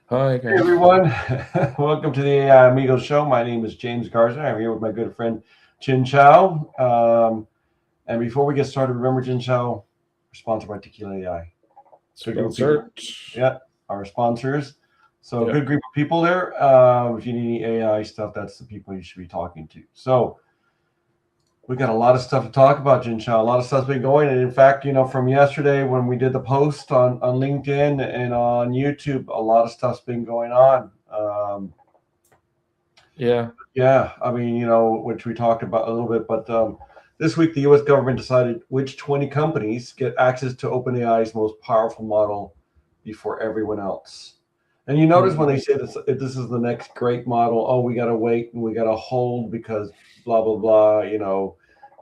Hi, Hey guys. everyone, welcome to the AI Amigos show. My name is James Garza. I'm here with my good friend Chin Chow. And before we get started, remember Chin Chow, we're sponsored by Tequila AI. Good group of people. Sponsored. Yeah, our sponsors. So Yeah. good group of people there. If you need any AI stuff, that's the people you should be talking to. So we got a lot of stuff to talk about, Jin Chow. A lot of stuff's been going. And in fact, from yesterday when we did the post on LinkedIn and on YouTube, a lot of stuff's been going on. Yeah. Yeah, I mean, which we talked about a little bit, but this week the U.S. government decided which 20 companies get access to OpenAI's most powerful model before everyone else. And you notice when Mm. they say this, if this is the next great model, oh, we got to wait and we got to hold because blah blah blah.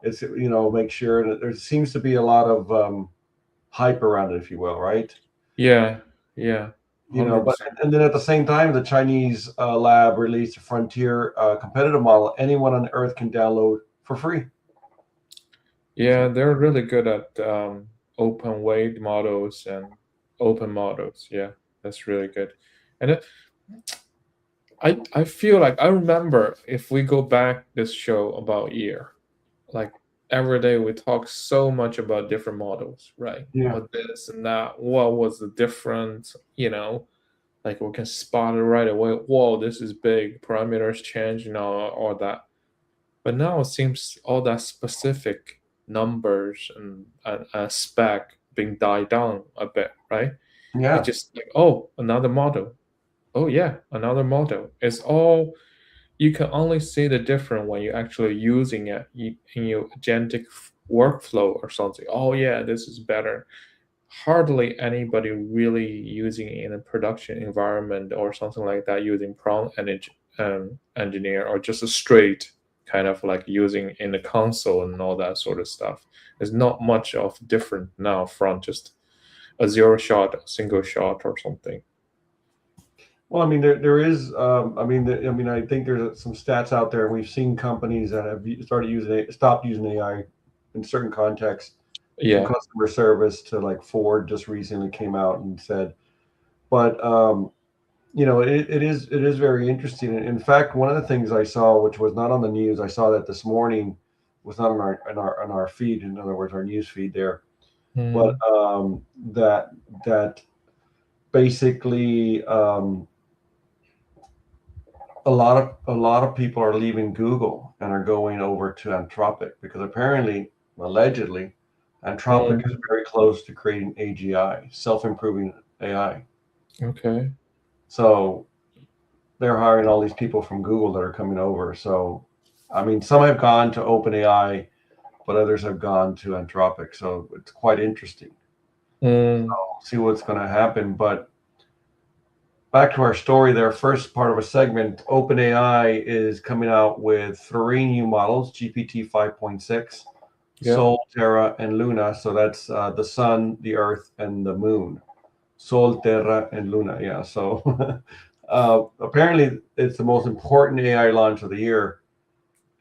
It's make sure that there seems to be a lot of hype around it, if you will, right? Yeah. Yeah. But 100%. and then at the same time, the Chinese lab released a frontier competitive model anyone on Earth can download for free. Yeah, So they're really good at open weight models and open models. Yeah, that's really good. And I feel like I remember if we go back this show about a year, like every day we talk so much about different models, right? yeah, What this and that, what was the difference, like we can spot it right away. Whoa, this is big. Parameters change, all that. But now it seems all that specific numbers and spec being died down a bit, right? It's yeah. just like, oh, another model. Oh yeah, another model. It's all you can only see the difference when you're actually using it in your agentic workflow or something. Oh yeah, this is better. Hardly anybody really using it in a production environment or something like that using prompt engineer or just a straight kind of like using in the console and all that sort of stuff. There's not much of different now from just a zero shot, a single shot or something. Well, I mean, there is. I think there's some stats out there. We've seen companies that have stopped using AI in certain contexts, from Yeah. customer service to like Ford just recently came out and said. But it is very interesting. In fact, one of the things I saw, which was not on the news, I saw that this morning, was not on our feed. In other words, our news feed there, but Mm. that basically a lot of people are leaving Google and are going over to Anthropic because apparently, allegedly, Anthropic is Mm. very close to creating AGI, self-improving AI. Okay. So they're hiring all these people from Google that are coming over. So, I mean, some have gone to OpenAI, but others have gone to Anthropic. So it's quite interesting. Mm. We'll see what's going to happen. But back to our story there, first part of a segment, OpenAI is coming out with three new models, GPT 5.6, Yeah. Sol, Terra, and Luna. So that's the sun, the earth, and the moon. Sol, Terra, and Luna. Yeah. So apparently it's the most important AI launch of the year,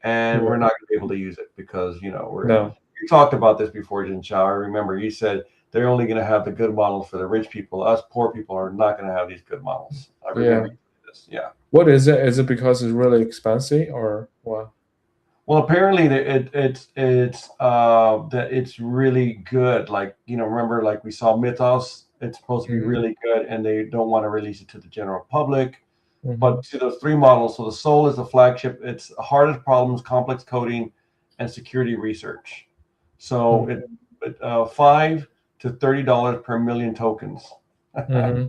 and we're Yeah. not going to be able to use it because No. we talked about this before, Jin Chao. I remember you said they're only going to have the good models for the rich people. Us poor people are not going to have these good models. I remember Yeah. you said this. Yeah. What is it? Is it because it's really expensive or what? Well, apparently that it's really good. Like remember, like we saw Mythos. It's supposed to be Mm. really good, and they don't want to release it to the general public. Mm-hmm. But see those three models. So the Soul is the flagship. It's hardest problems, complex coding, and security research. So it 5 to $30 per million tokens. Mm-hmm.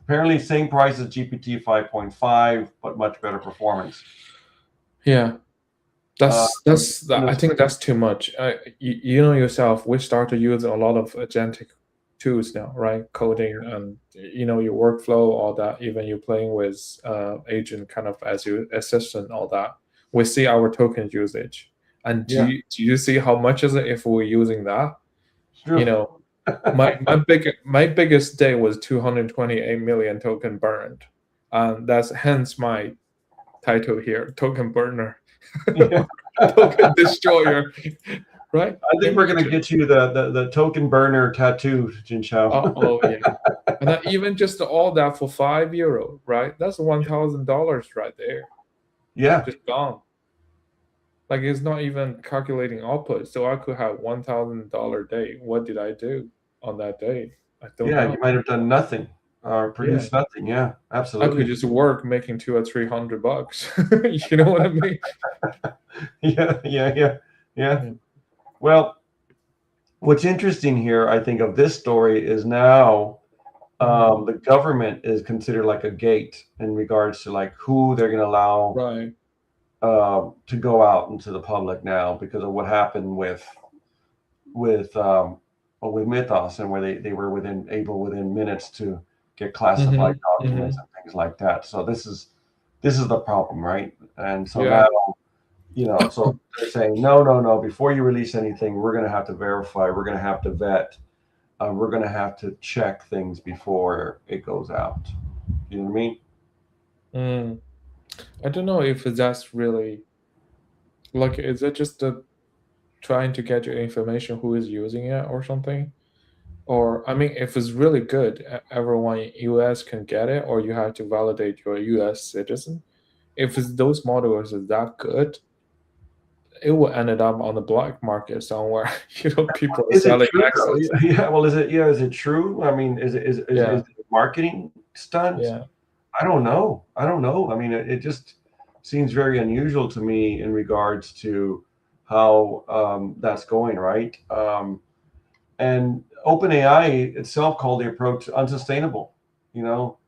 Apparently, same price as GPT 5.5, but much better performance. Yeah, I Goodness. think that's too much. You know yourself, we start to use a lot of agentic tools now, right? Coding and your workflow, all that. Even you playing with agent kind of as your assistant, all that. We see our token usage, and Yeah, do you see how much is it if we're using that? it's You true. know, my biggest day was 228 million token burned, and that's hence my title here, token burner, Yeah. token destroyer, right? I think we're gonna Imagine. get you the token burner tattoo, Jin Chao. Oh, oh yeah. And then even just all that for €5, right? That's $1,000 right there, Yeah, just gone. Like it's not even calculating output. So I could have $1,000 day. What did I do on that day? I don't yeah. know. You might have done nothing or Yeah. produced nothing. Yeah, I could absolutely. just work making 200 or 300 bucks. You know what I mean? Yeah, yeah, yeah, yeah. Yeah. Well, what's interesting here, I think, of this story is now Mhm. the government is considered like a gate in regards to like who they're going to allow Right. to go out into the public now because of what happened with Mythos and where they were within minutes to get classified Hmm. documents Hmm. and things like that. So this is the problem, right? And so now Yeah. so they're saying no, no, no. Before you release anything, we're going to have to verify. We're going to have to vet. We're going to have to check things before it goes out. You know what I mean? Mm. I don't know if that's really like, is it just trying to get your information who is using it or something? Or I mean, if it's really good, everyone in US can get it, or you have to validate your US citizen. If it's those models is that good, it will end up on the black market somewhere. People are Is it selling true though? access. Yeah. Well, is it? Yeah. Is it true? I mean, is Yeah, it a marketing stunt? yeah. I don't know. I don't know. I mean, it just seems very unusual to me in regards to how that's going, right? And OpenAI itself called the approach unsustainable. You know,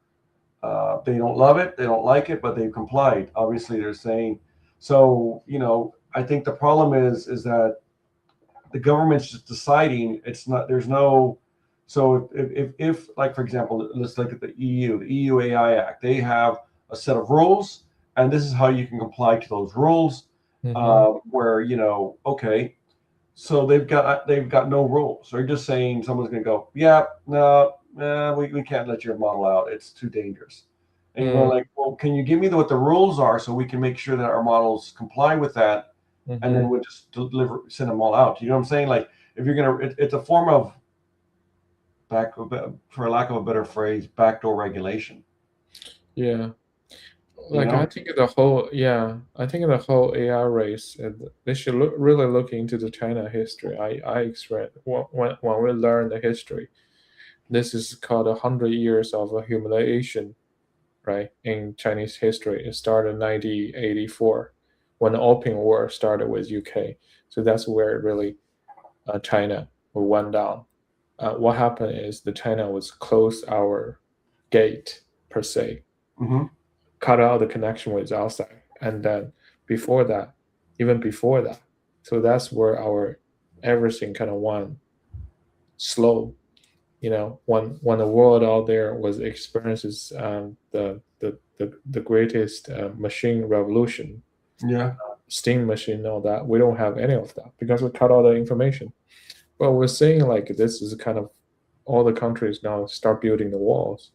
they don't love it, they don't like it, but they've complied. Obviously, they're saying so. I think the problem is that the government's just deciding it's not. There's no. So if like for example, let's look at the EU AI Act. They have a set of rules, and this is how you can comply to those rules. Mm-hmm. Where okay, so they've got no rules. They're just saying someone's going to go, yeah, no, we can't let your model out. It's too dangerous. And you're going Mm, like, well, can you give me what the rules are so we can make sure that our models comply with that, and then mm-hmm. we'll just send them all out. You know what I'm saying? Like if you're gonna, it's a form of back, for lack of a better phrase, backdoor regulation. Yeah. You Like I know? think I think the whole AI race, they should really look into the China history. I experienced when we learn the history. This is called 100 years of humiliation, right? In Chinese history, it started in 1984 when the Opium War started with UK. So that's where really China went down. What happened is the China was close our gate per se, Hmm. cut out the connection with outside, and then before that, even before that, so that's where our everything kind of went slow. When the world out there was experiences the greatest machine revolution, Yeah. steam machine, all that, we don't have any of that because we cut all the information. But we're saying like this is kind of all the countries now start building the walls,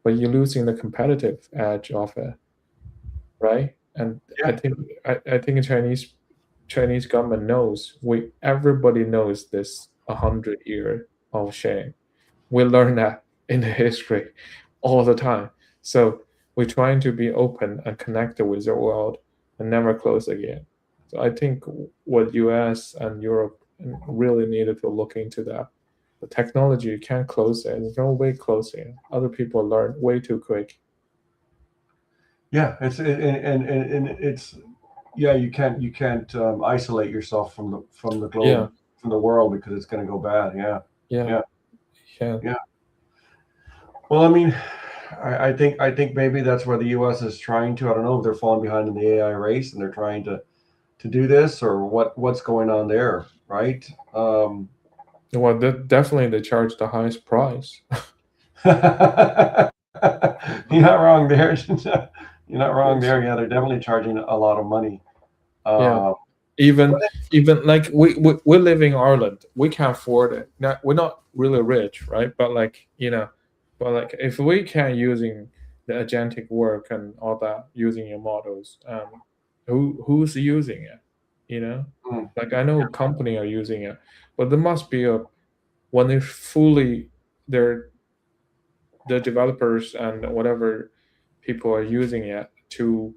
but you're losing the competitive edge of it, right? And I Yeah. think I think Chinese government knows, we everybody knows this 100 year of shame. We learn that in the history all the time. So we're trying to be open and connected with the world and never close again. So I think what US and Europe really needed to look into that. The technology, you can't close it. There's no way closing it. Other people learn way too quick. Yeah. And it's yeah. You can't isolate yourself from the Yeah, globe, from the world, because it's going to go bad. Yeah. yeah, Yeah. yeah. Yeah. Well, I mean, I think maybe that's where the U.S. is trying to. I don't know if they're falling behind in the AI race and they're trying to do this, or what's going on there, right? Well, definitely they charge the highest price. You're not wrong there. You're not wrong Yes. there. Yeah, they're definitely charging a lot of money. Yeah. Uh, Even even like we live in Ireland, we can afford it. Not, we're not really rich, right? But like but like if we can using the agentic work and all that using your models, who's using it? You know, mm, like I know company are using it, but there must be a when they fully they're the developers and whatever people are using it to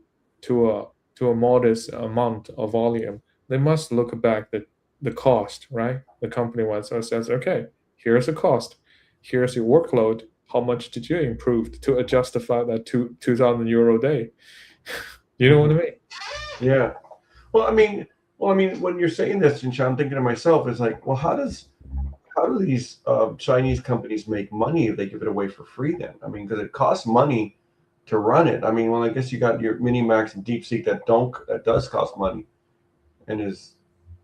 a modest amount of volume, they must look back the cost, right? The company wants us says, okay, here's the cost, here's your workload. How much did you improve to justify that 2,000 euro a day? You know what I mean? Yeah. Well, when you're saying this, Jinsha, I'm thinking to myself, it's like, well, how do these Chinese companies make money if they give it away for free? Then, I mean, because it costs money to run it. I mean, well, I guess you got your Minimax and DeepSeek that does cost money, and is,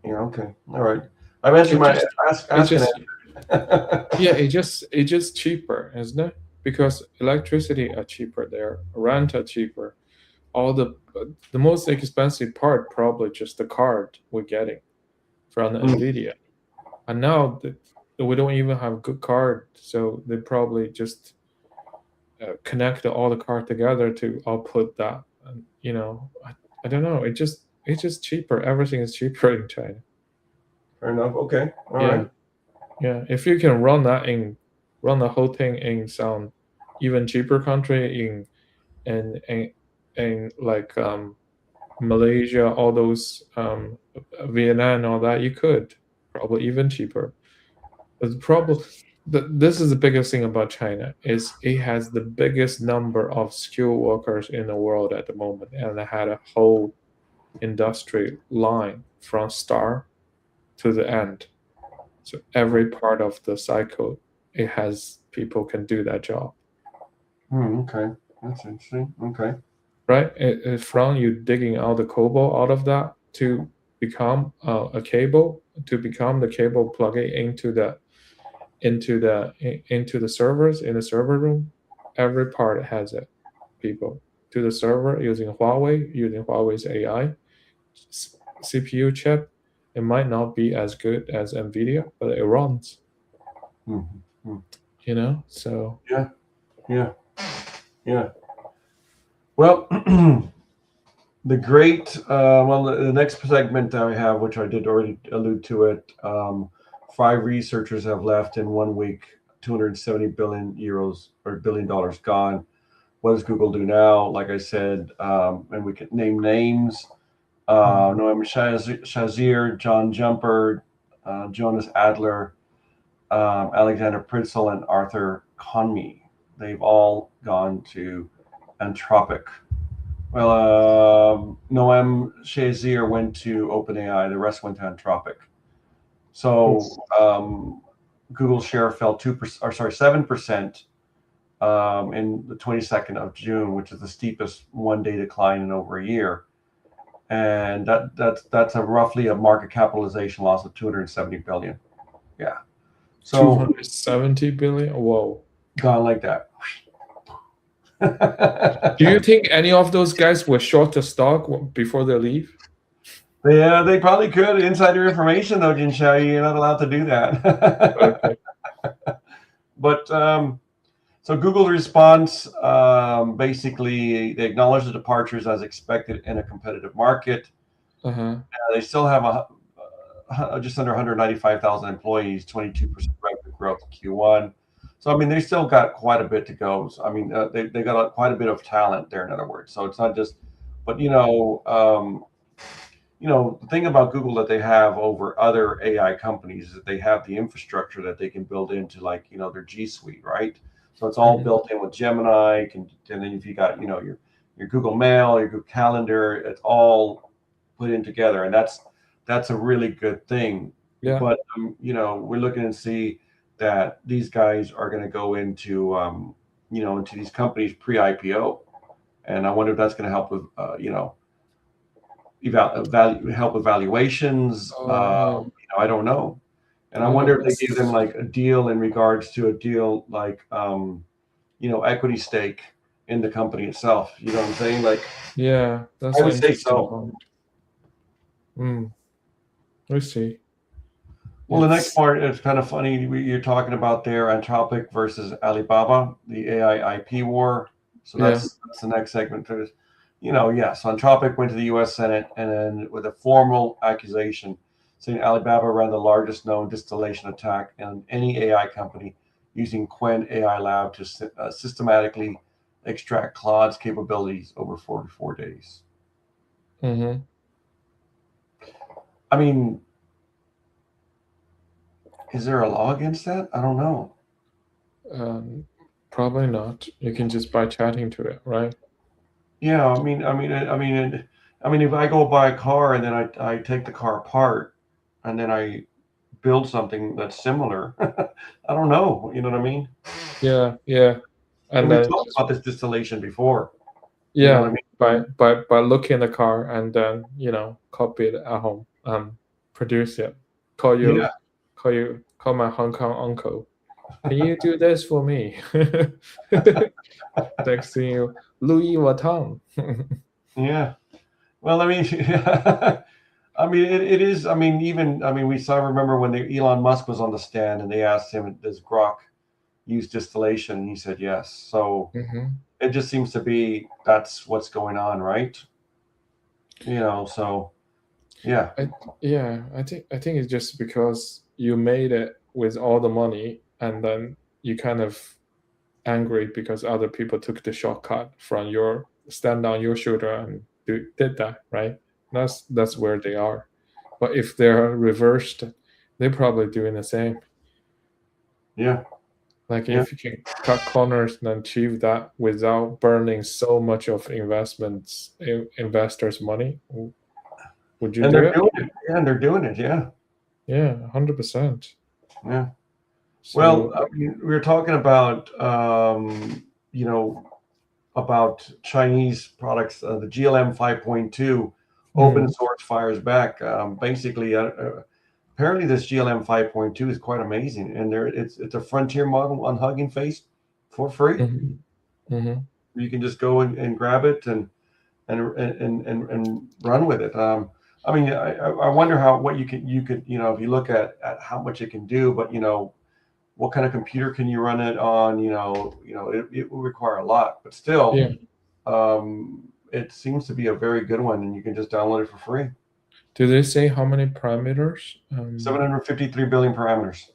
okay, all right. I'm answering It my just it ask and just answer. yeah, it just cheaper, isn't it? Because electricity are cheaper there, rent are cheaper. All the most expensive part probably just the card we're getting from the Nvidia. And now we don't even have good card, so they probably just connect all the card together to output that. And, I don't know. It's just cheaper. Everything is cheaper in China. Fair enough. Okay. All Yeah, right. yeah. If you can run the whole thing in some even cheaper country in like Malaysia, all those Vietnam, all that, you could probably even cheaper. But the problem, this is the biggest thing about China is it has the biggest number of skilled workers in the world at the moment, and it had a whole industry line from start to the end. So every part of the cycle, it has people can do that job. Okay. That's interesting. Okay. Right? From you digging out the cobalt out of that to become a cable, to become the cable plugging into the servers in the server room. Every part has it. People to the server using Huawei's AI CPU chip. It might not be as good as Nvidia, but it runs. Mm-hmm. So Yeah. Yeah. Yeah. Well, the next segment that I have, which I did already allude to it, 5 researchers have left in 1 week, 270 billion euros or $1 billion gone. What does Google do now? Like I said, and we can name names. Noam Shazeer, John Jumper, Jonas Adler, Alexander Pritzel, and Arthur Conmee. They've all gone to Anthropic. Well, Noam Shazeer went to OpenAI. The rest went to Anthropic. So Google's share fell 7% in the 22nd of June, which is the steepest one-day decline in over a year, and that's roughly a market capitalization loss of 270 billion. Yeah. So 270 billion. Whoa. Gone like that. Do you think any of those guys were short the stock before they leave? Yeah, they probably could. Insider information, though, Jinsha, you're not allowed to do that. Okay. But so Google's response, basically, they acknowledge the departures as expected in a competitive market. They still have just under 195,000 employees, 22% revenue growth in Q1. So, I mean, they still got quite a bit to go. So, I mean, they got quite a bit of talent there, in other words. So it's not just, but the thing about Google that they have over other AI companies is that they have the infrastructure that they can build into, like, their G Suite, right? So it's all built in with Gemini, and then if you got, your Google Mail, your Google Calendar, it's all put in together, and that's a really good thing. Yeah. But we're looking and see that these guys are going to go into into these companies pre-IPO, and I wonder if that's going to help with help with valuations. I don't know, and I wonder if they give them like a deal in regards to a deal like equity stake in the company itself. You know what I'm saying? Like, yeah, that's I would say so. Point. I see. Well, the next part is kind of funny. You're talking about their Anthropic versus Alibaba, the AI IP war. So that's the next segment. So Anthropic went to the U.S. Senate and then with a formal accusation saying Alibaba ran the largest known distillation attack in any AI company using Quen AI Lab to systematically extract Claude's capabilities over 44 days. Mm-hmm. I mean, is there a law against that? I don't know. Probably not. You can just by chatting to it, right? Yeah, if I go buy a car and then I take the car apart and then I build something that's similar, I don't know. You know what I mean? Yeah. And And we then talked just about this distillation before. You know what I yeah, mean? by looking in the car and then copy it at home, produce it, call Yeah. you, call my Hong Kong uncle. Can you do this for me? Next thing you, Louis Vuitton. Yeah. Well, I mean, it is. Remember when Elon Musk was on the stand and they asked him, "Does Grok use distillation?" And he said yes. So Hmm. it just seems to be that's what's going on, right? So yeah, I think it's just because you made it with all the money, and then you kind of angry because other people took the shortcut from your stand on your shoulder and did that, right? That's where they are. But if they're reversed, they're probably doing the same. yeah, Like yeah. if you can cut corners and achieve that without burning so much of investors' money, would you And do they're it? doing it. Yeah, and they're doing it. Yeah, Yeah, 100%. yeah. Well, So we were talking about about Chinese products. The GLM 5.2 open mm, source fires back. Apparently this GLM 5.2 is quite amazing, and it's a frontier model on Hugging Face for free. mhm, mhm. You can just go and grab it and run with it. I wonder what you could if you look at how much it can do, but what kind of computer can you run it on? It will require a lot, but still, Yeah. it seems to be a very good one, and you can just download it for free. Do they say how many parameters? 753 billion parameters.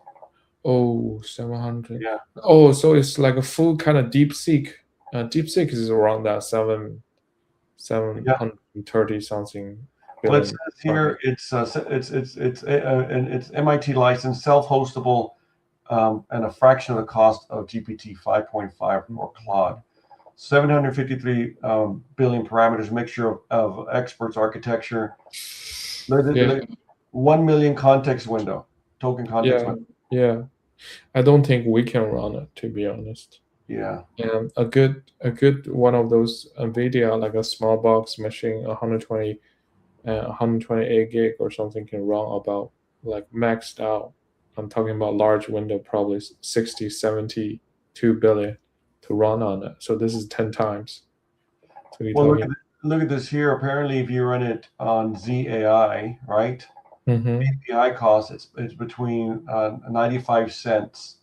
Oh, 700. Yeah, Oh, so it's like a full kind of deep seek. Deep seek is around that yeah. 730 something Well, it billion says parameters. here it's MIT licensed, self-hostable, and a fraction of the cost of GPT 5.5 or Claude. 753 billion parameters, mixture of experts architecture. Yeah, 1 million context window, token context yeah, window. yeah. I don't think we can run it, to be honest. Yeah, And a good one of those NVIDIA, like a small box machine, 128 gig or something, can run about like maxed out. I'm talking about large window, probably 60, 72 billion to run on it. So this is 10 times. So you're well, talking. look at this here. Apparently, if you run it on ZAI, right, Mm-hmm. API cost it's between 95 cents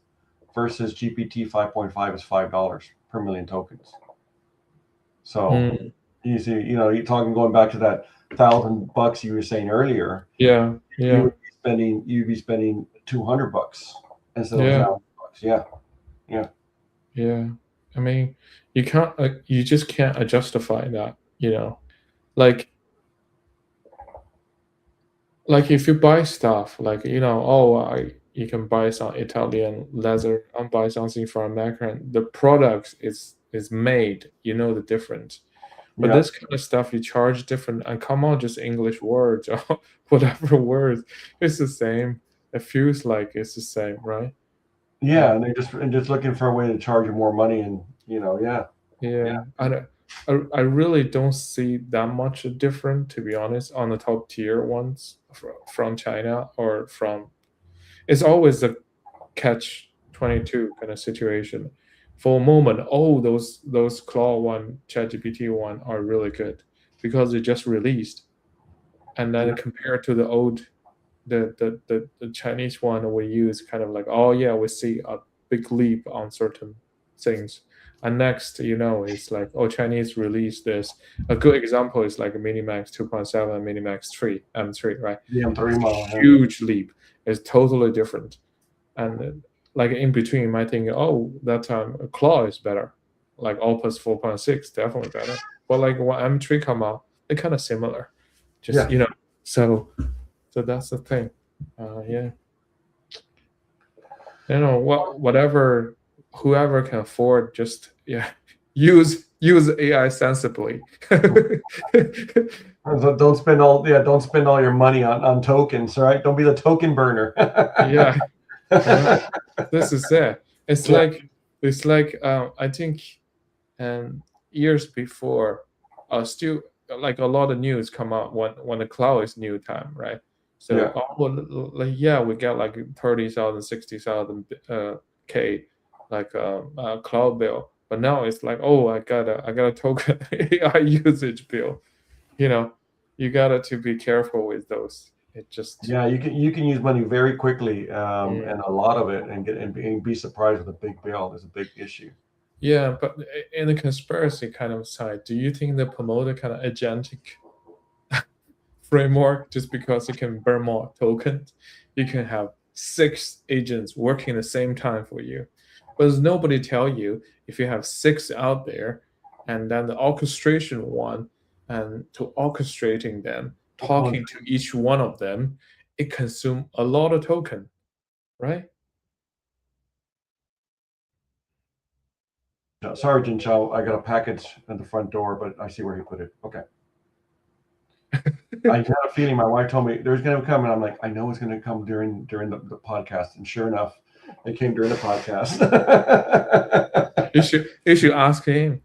versus GPT 5.5 is $5 per million tokens. So Mm, you see, you're talking going back to that $1,000 you were saying earlier. yeah, yeah, You'd be spending $200 instead of yeah, $1,000. Yeah, yeah, yeah. I mean, you just can't justify that, like if you buy stuff like you can buy some Italian leather and buy something from American, the product is made, the difference. But yeah, this kind of stuff you charge different, and come on, just English words or whatever words, it's the same. It feels like it's the same, right? yeah. uh, And they're just looking for a way to charge you more money, and yeah, yeah, yeah, I really don't see that much different, to be honest, on the top tier ones from China or from. It's always a catch 22 kind of situation. For a moment, oh, those Claude one, ChatGPT one are really good because they just released, and then compared to the old, the Chinese one we use, kind of like, oh yeah, we see a big leap on certain things. And next, it's like, oh, Chinese released this. A good example is like a Minimax 2.7, Minimax 3, M3, right? the M3 model. Yeah. Huge leap. It's totally different. And like in between, you might think, oh, that time Claude is better, like Opus 4.6 definitely better. But like when M3 come out, they're kind of similar, just Yeah. So that's the thing. Yeah, whatever, whoever can afford, just use AI sensibly. So don't spend all your money on tokens, right? Don't be the token burner. Yeah, this is it. It's Yeah. like I think years before, still like a lot of news come out when the cloud is new time, right? So Yeah. like yeah, we get like 30,000, 60,000 K like cloud bill, but now it's like, oh, I got a token AI usage bill. You know, you gotta to be careful with those. It just Yeah, you can use money very quickly, mm. and a lot of it, and be surprised with a big bill. There's a big issue. Yeah, but in the conspiracy kind of side, do you think they promote a kind of agentic framework just because you can burn more tokens? You can have 6 agents working at the same time for you. But there's nobody tell you if you have 6 out there and then the orchestration one and to orchestrating them, talking to each one of them, it consume a lot of token, right? Sorry, Jin Chao, I got a package at the front door, but I see where he put it. Okay. I had a feeling. My wife told me there's going to come, and I'm like, I know it's going to come during the podcast, and sure enough, it came during the podcast. You should ask him.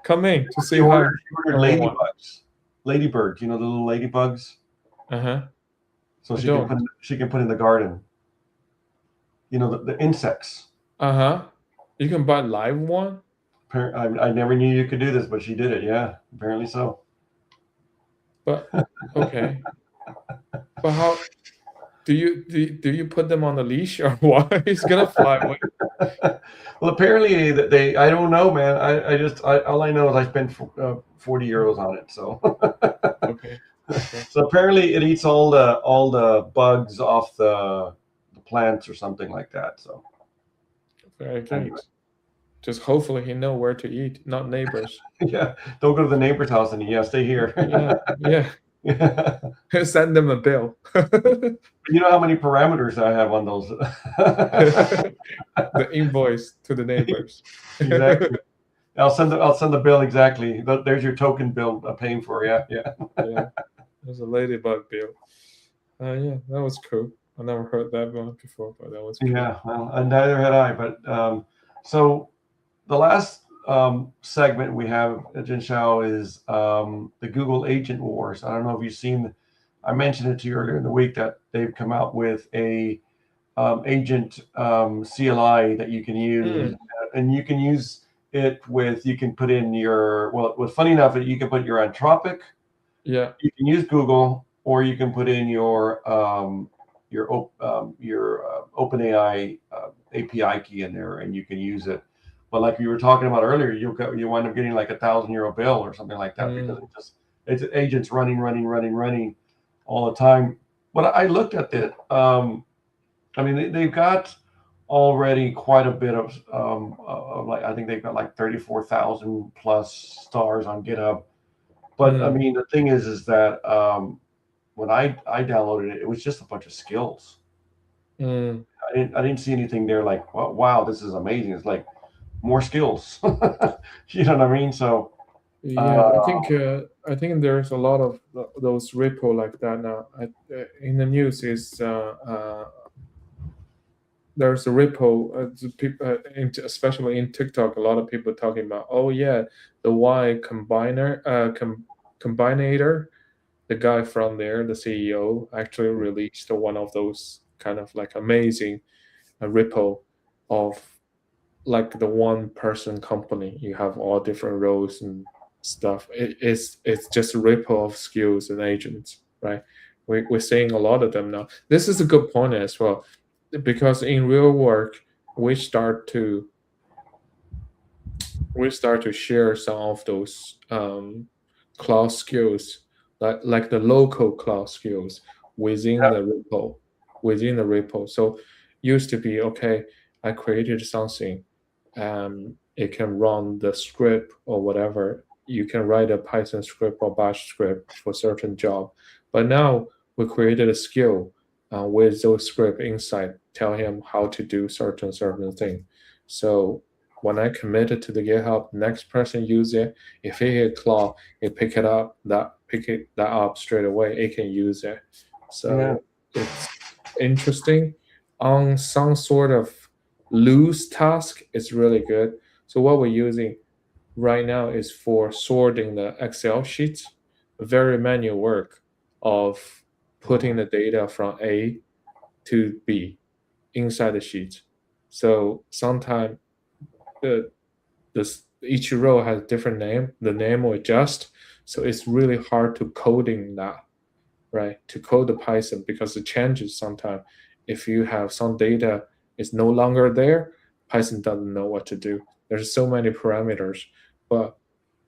Come in to she say hi. ordered, she ordered Everyone. ladybirds. You know the little ladybugs, Uh-huh. so I she don't. can put in the garden. You know the insects. Uh-huh. You can buy live one? I never knew you could do this, but she did it. Yeah, apparently so. But okay. But how do you put them on the leash or what? He's gonna fly away. Well, apparently they. I don't know, man. All I know is I spent 40 euros on it. So Okay. Okay. so apparently it eats all the bugs off the plants or something like that. So Very anyway, great. Just hopefully he know where to eat, not neighbors. yeah. Don't go to the neighbor's house and yeah, stay here. Yeah, yeah. Yeah. Send them a bill. You know how many parameters I have on those? The invoice to the neighbors. Exactly. I'll send the bill exactly. There's your token bill paying for. Yeah, yeah. Yeah. There's a ladybug bill. Yeah, that was cool. I never heard that one before, but that was cool. Yeah, well, neither had I. But so the last segment we have at Jin Shao is the Google Agent Wars. I don't know if you've seen. I mentioned it to you earlier in the week that they've come out with a agent CLI that you can use, and you can use it with. You can put in your What's funny enough, you can put your Anthropic. Yeah. You can use Google, or you can put in your OpenAI API key in there, and you can use it. But like we were talking about earlier, you wind up getting like €1,000 bill or something like that because it's agents running all the time. But I looked at it. I mean, they've got already quite a bit of like I think they've got like 34,000 plus stars on GitHub. But I mean, the thing is that when I downloaded it, it was just a bunch of skills. I didn't see anything there like, wow, this is amazing. It's like more skills. You know what I mean? So Yeah, I think there's a lot of those repo like that now. In the news is there's a repo, especially in TikTok, a lot of people talking about, oh yeah, the Y combinator, the guy from there, the CEO, actually released one of those kind of like amazing repo of like the one person company. You have all different roles and stuff. It's just a ripple of skills and agents, right? We're seeing a lot of them now. This is a good point as well, because in real work we start to share some of those cloud skills, like the local cloud skills within the repo. So used to be okay. I created something, it can run the script or whatever. You can write a Python script or Bash script for certain job. But now we created a skill with those script inside, tell him how to do certain thing. So when I commit it to the GitHub, next person use it. If it hit Claude, it pick it up straight away. It can use it. So it's interesting. On some sort of loose task, it's really good. So what we're using right now is for sorting the Excel sheets, very manual work of putting the data from A to B inside the sheet. So sometimes each row has a different name. The name will adjust. So it's really hard to coding that, right? To code the Python because it changes sometimes. If you have some data is no longer there, Python doesn't know what to do. There's so many parameters, but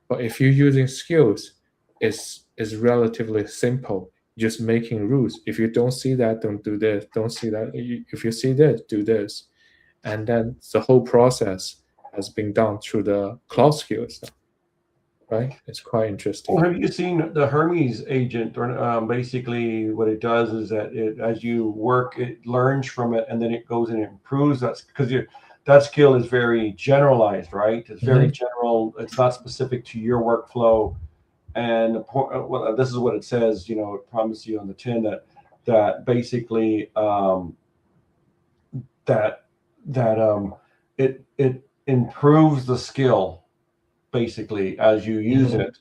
if you're using skills, it's relatively simple. Just making rules. If you don't see that, don't do this. Don't see that. If you see this, do this, and then the whole process has been done through the Claude skills, right? It's quite interesting. Well, have you seen the Hermes agent? Or basically, what it does is that as you work, it learns from it, and then it goes and improves. That's because that skill is very generalized, right? It's very general. It's not specific to your workflow. And well, this is what it says. It promises you on the tin that basically it improves the skill basically as you use it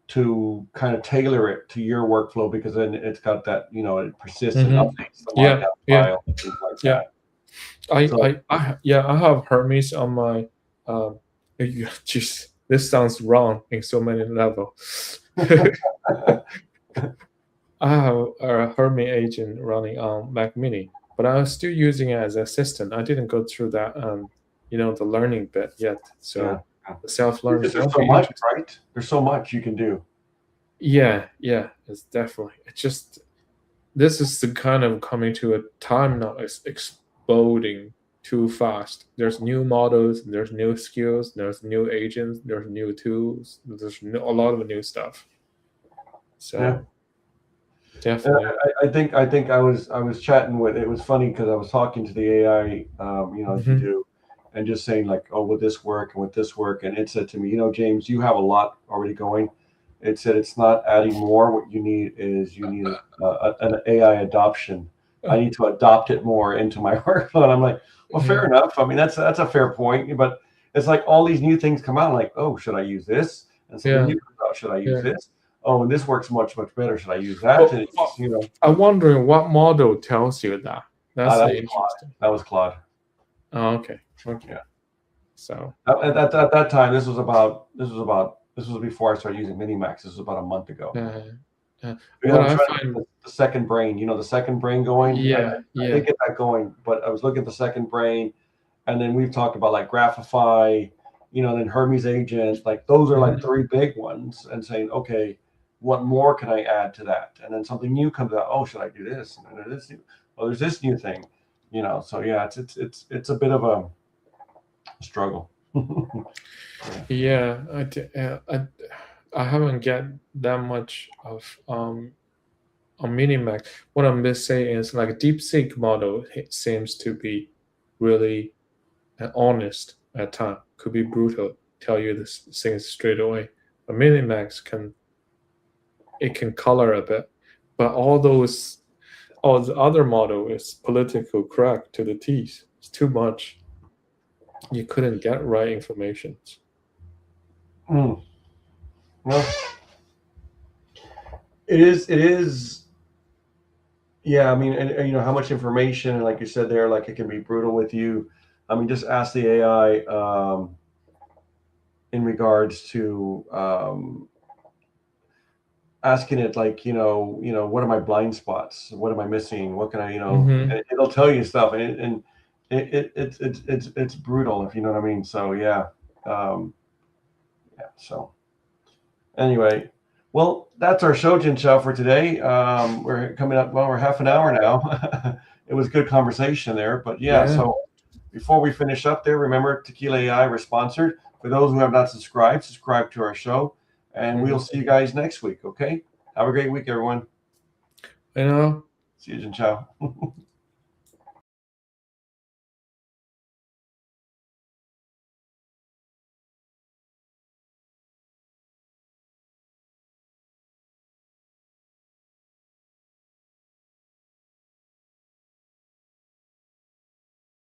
to kind of tailor it to your workflow, because then it's got that it persists and updates the markup file and things like that. I have Hermes on my just this sounds wrong in so many levels. I have a Hermes agent running on Mac Mini, but I'm still using it as an assistant. I didn't go through that the learning bit yet. So the self-learning. There's so much, right? There's so much you can do. Yeah, it's definitely. It's just this is the kind of coming to a time now. It's exploding too fast. There's new models, there's new skills, there's new agents, there's new tools, there's a lot of new stuff. So definitely. I think I was chatting with. It was funny because I was talking to the AI, as you do, and just saying like, oh, would this work and would this work? And it said to me, James, you have a lot already going. It said it's not adding more. What you need is an AI adoption. I need to adopt it more into my workflow. And I'm like, well, fair enough. I mean, that's a fair point. But it's like all these new things come out. Like, oh, should I use this? And something new comes out. Should I use this? Oh, and this works much better. Should I use that? Well, I'm wondering what model tells you that. That's interesting. That was Claude. Oh, okay. Yeah. So at that time, this was before I started using Minimax. This was about a month ago. I find the second brain, the second brain going. I did get that going, but I was looking at the second brain, and then we've talked about like Graphify, then Hermes agent, like those are like three big ones, and saying, okay, what more can I add to that? And then something new comes out. Oh, should I do this? And then there's this new. Oh, there's this new thing, So yeah, it's a bit of a struggle. I haven't get that much of on Minimax. What I'm just saying is like a DeepSeek model seems to be really honest at times. Could be brutal, tell you this things straight away. But Minimax can color a bit, but all the other model is political correct to the teeth. It's too much. You couldn't get right information. Well, it is. Yeah, I mean, and how much information, and like you said there, like it can be brutal with you. I mean, just ask the AI in regards to asking it like, what are my blind spots? What am I missing? What can I, and it'll tell you stuff, and it's brutal, if you know what I mean. So yeah. So anyway, well, that's our Shojin show for today. We're coming up, we're half an hour now. It was good conversation there, but so Before we finish up there, remember Tequila AI, we're sponsored. For those who have not subscribed, subscribe to our show. And we'll see you guys next week, okay? Have a great week, everyone. You know, See you, Jin Chao.